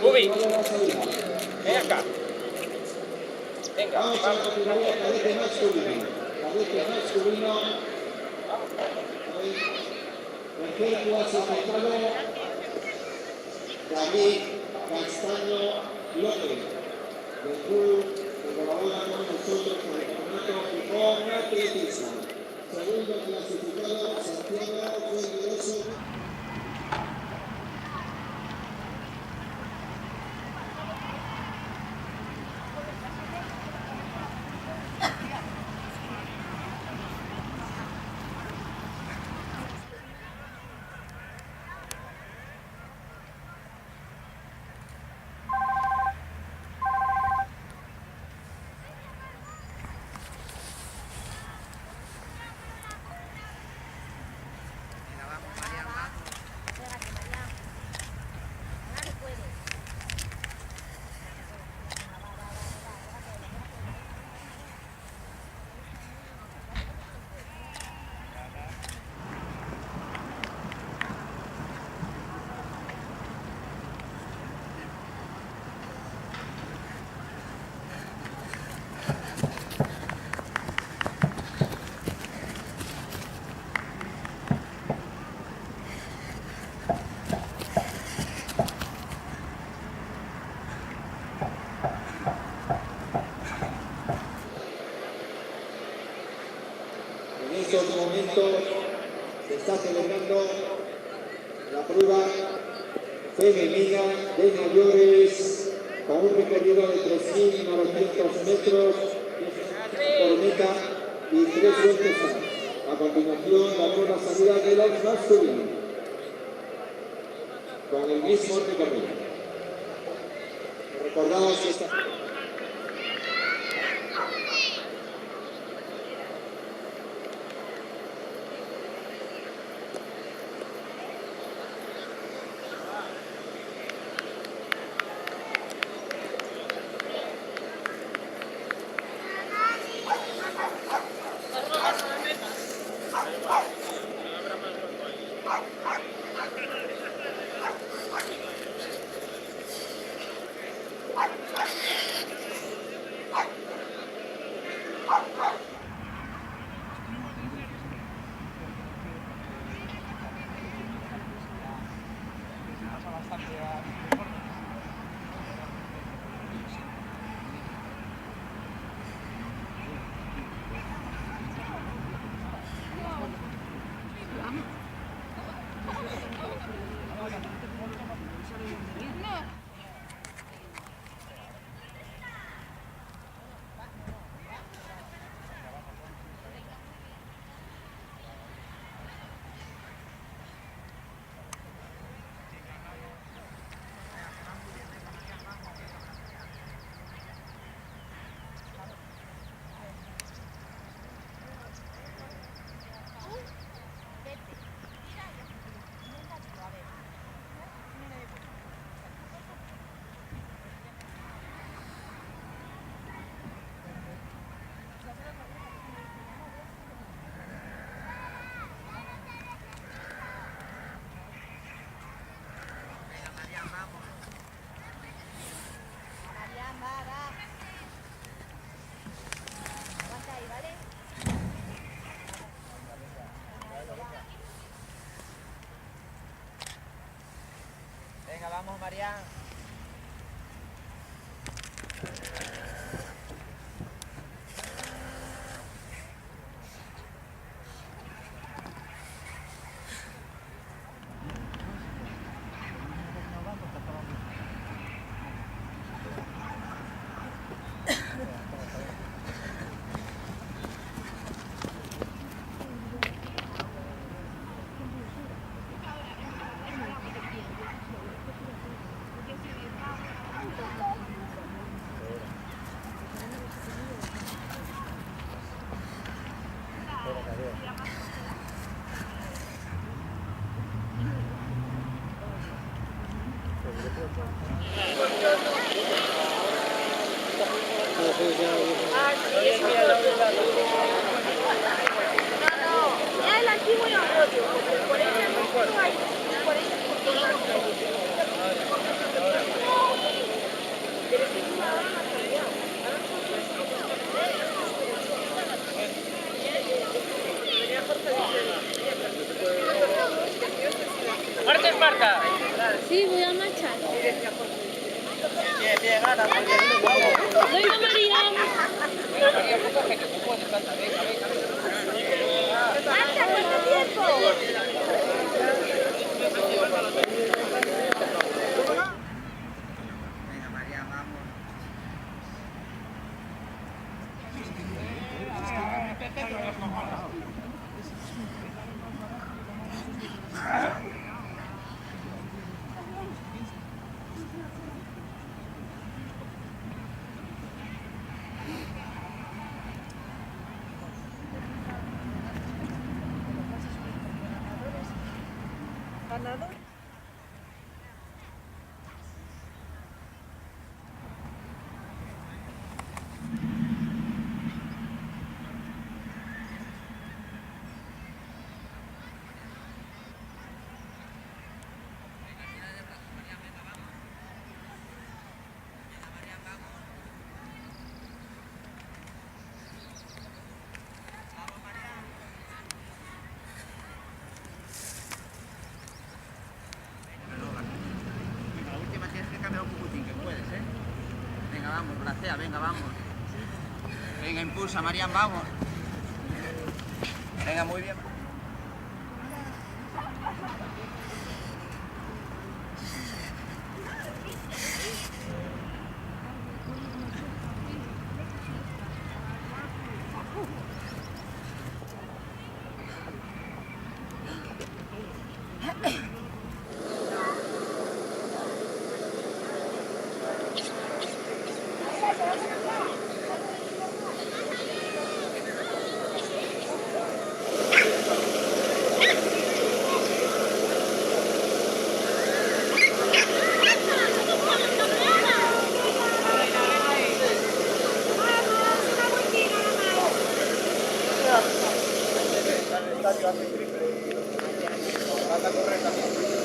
Ubi, ven acá. Venga, vamos a continuar la cadete masculino. Cadete masculino. Tercer clasificado, David Castaño López, del club que colabora con nosotros en el campeonato Gijón Atletismo. Segundo clasificado, Santiago Fuengiroso. En estos momentos se está celebrando la prueba femenina de mayores con un recorrido de 3.900 metros por meta y 3 vueltas más. A continuación, la nueva salida de los masculinos con el mismo recorrido. Recordamos que esta... Venga, vamos, Marián. No, ya el antiguo y el otro, por eso Sí, voy a marchar. Bien, Ana, vamos. Venga, María. Venga, María, tú coge, que tú puedes, anda, venga, venga, venga. ¡Marcha, cuánto tiempo! Venga, María, vamos. Ganador. La última tienes que cambiar un poquitín, que puedes, ¿eh? Venga, vamos, bracea, venga, vamos. Venga, impulsa, Marian, vamos. Venga, muy bien. Anda a correr también.